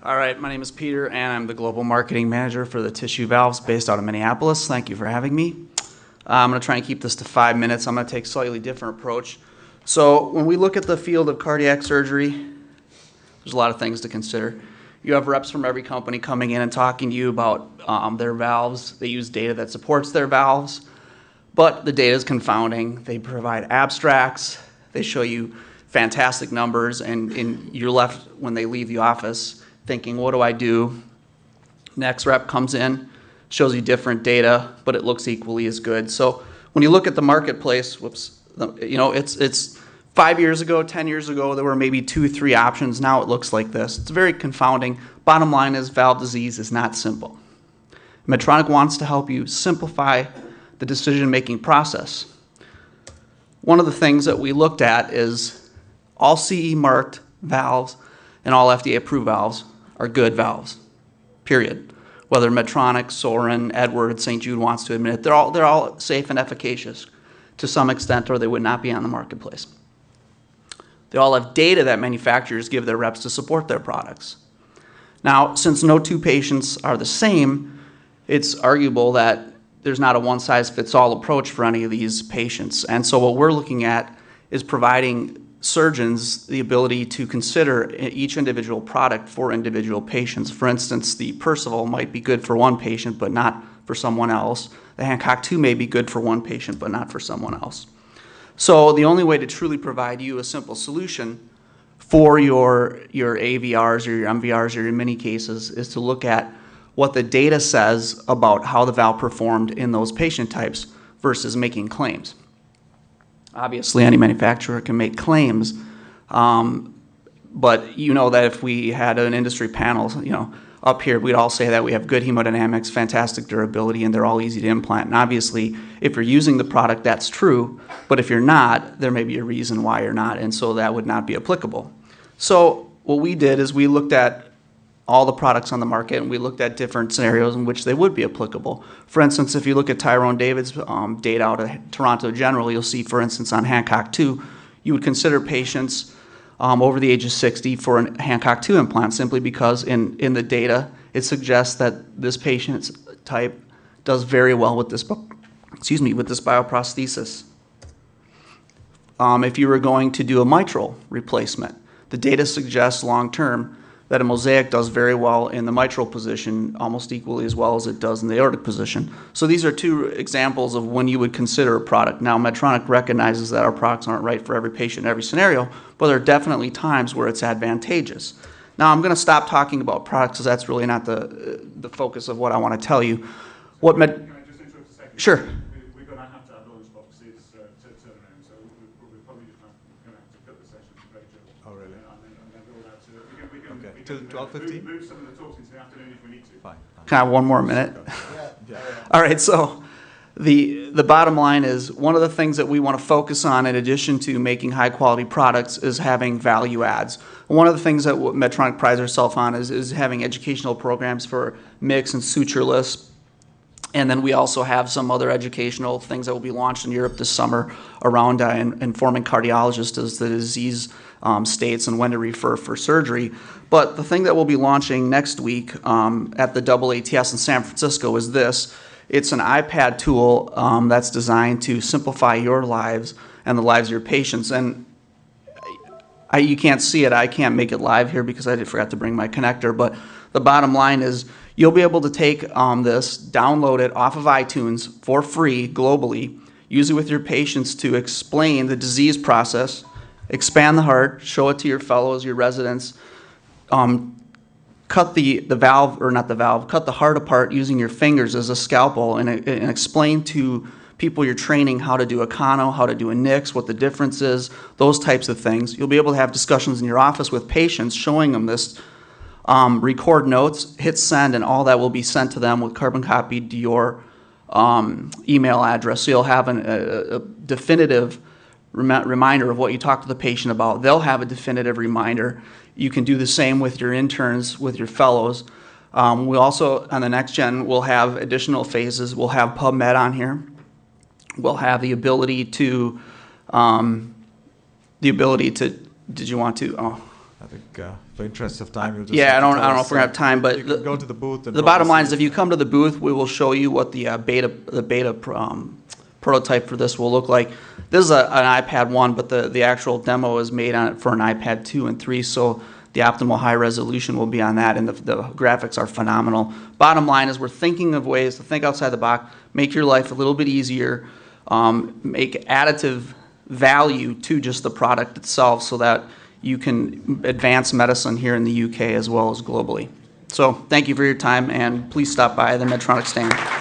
All right, my name is Peter, and I'm the Global Marketing Manager for the Tissue Valves based out of Minneapolis. Thank you for having me. I'm going to try and keep this to 5 minutes. I'm going to take a slightly different approach. So when we look at the field of cardiac surgery, there's a lot of things to consider. You have reps from every company coming in and talking to you about their valves. They use data that supports their valves, but the data is confounding. They provide abstracts. They show you fantastic numbers, and you're left, when they leave the office, thinking, what do I do? Next rep comes in, shows you different data, but it looks equally as good. So when you look at the marketplace, it's 5 years ago, 10 years ago, there were maybe 2 or 3 options. Now it looks like this. It's very confounding. Bottom line is valve disease is not simple. Medtronic wants to help you simplify the decision-making process. One of the things that we looked at is all CE marked valves and all FDA approved valves are good valves, period. Whether Medtronic, Sorin, Edwards, St. Jude wants to admit it, they're all safe and efficacious to some extent, or they would not be on the marketplace. They all have data that manufacturers give their reps to support their products. Now, since no 2 patients are the same, it's arguable that there's not a one-size-fits-all approach for any of these patients. And so what we're looking at is providing surgeons the ability to consider each individual product for individual patients. For instance, the Percival might be good for one patient but not for someone else. The Hancock 2 may be good for one patient but not for someone else. So the only way to truly provide you a simple solution for your AVRs or your MVRs or your mini cases is to look at what the data says about how the valve performed in those patient types versus making claims. Obviously, any manufacturer can make claims, but you know that if we had an industry panel, up here, we'd all say that we have good hemodynamics, fantastic durability, and they're all easy to implant. And obviously, if you're using the product, that's true, but if you're not, there may be a reason why you're not, and so that would not be applicable. So what we did is we looked at all the products on the market, and we looked at different scenarios in which they would be applicable. For instance, if you look at Tyrone David's data out of Toronto General, you'll see, for instance, on Hancock 2, you would consider patients over the age of 60 for a Hancock 2 implant simply because in the data, it suggests that this patient type does very well with this, with this bioprosthesis. If you were going to do a mitral replacement, the data suggests long-term that a Mosaic does very well in the mitral position, almost equally as well as it does in the aortic position. So these are 2 examples of when you would consider a product. Now, Medtronic recognizes that our products aren't right for every patient in every scenario, but there are definitely times where it's advantageous. Now, I'm going to stop talking about products because that's really not the focus of what I want to tell you. Can I just interrupt a second? Sure. We're going to have to have lunch boxes to turn around, so we're probably just going to have to cut the session very short. Oh, really? And then go out to, we can Till 12:15? move some of the talks into the afternoon if we need to. Fine. Can I have 1 more minute? Yeah. All right, so the bottom line is one of the things that we want to focus on in addition to making high quality products is having value adds. One of the things that Medtronic prides herself on is having educational programs for mixed and sutureless. And then we also have some other educational things that will be launched in Europe this summer around informing cardiologists as the disease states and when to refer for surgery. But the thing that we'll be launching next week at the AATS in San Francisco is this. It's an iPad tool that's designed to simplify your lives and the lives of your patients. And you can't see it. I can't make it live here because I forgot to bring my connector. But the bottom line is you'll be able to take this, download it off of iTunes for free globally, use it with your patients to explain the disease process, expand the heart, show it to your fellows, your residents, cut the valve, or not the valve, cut the heart apart using your fingers as a scalpel and explain to people you're training how to do a Kano, how to do a Nix, what the difference is, those types of things. You'll be able to have discussions in your office with patients showing them this, record notes, hit send, and all that will be sent to them with carbon copied to your email address. So you'll have a definitive reminder of what you talked to the patient about. They'll have a definitive reminder. You can do the same with your interns, with your fellows. We also, on the next gen, we'll have additional phases. We'll have PubMed on here. We'll have the ability to, did you want to, I think for interest of time, you'll just Yeah, I have to don't tell know us, if we're gonna have time, but you can go to the booth. And the bottom probably line is see if you come to the booth, we will show you what the beta prototype for this will look like. This is an iPad 1, but the actual demo is made on it for an iPad 2 and 3, so the optimal high resolution will be on that, and the graphics are phenomenal. Bottom line is we're thinking of ways to think outside the box, make your life a little bit easier, make additive value to just the product itself so that you can advance medicine here in the UK as well as globally. So thank you for your time, and please stop by the Medtronic stand.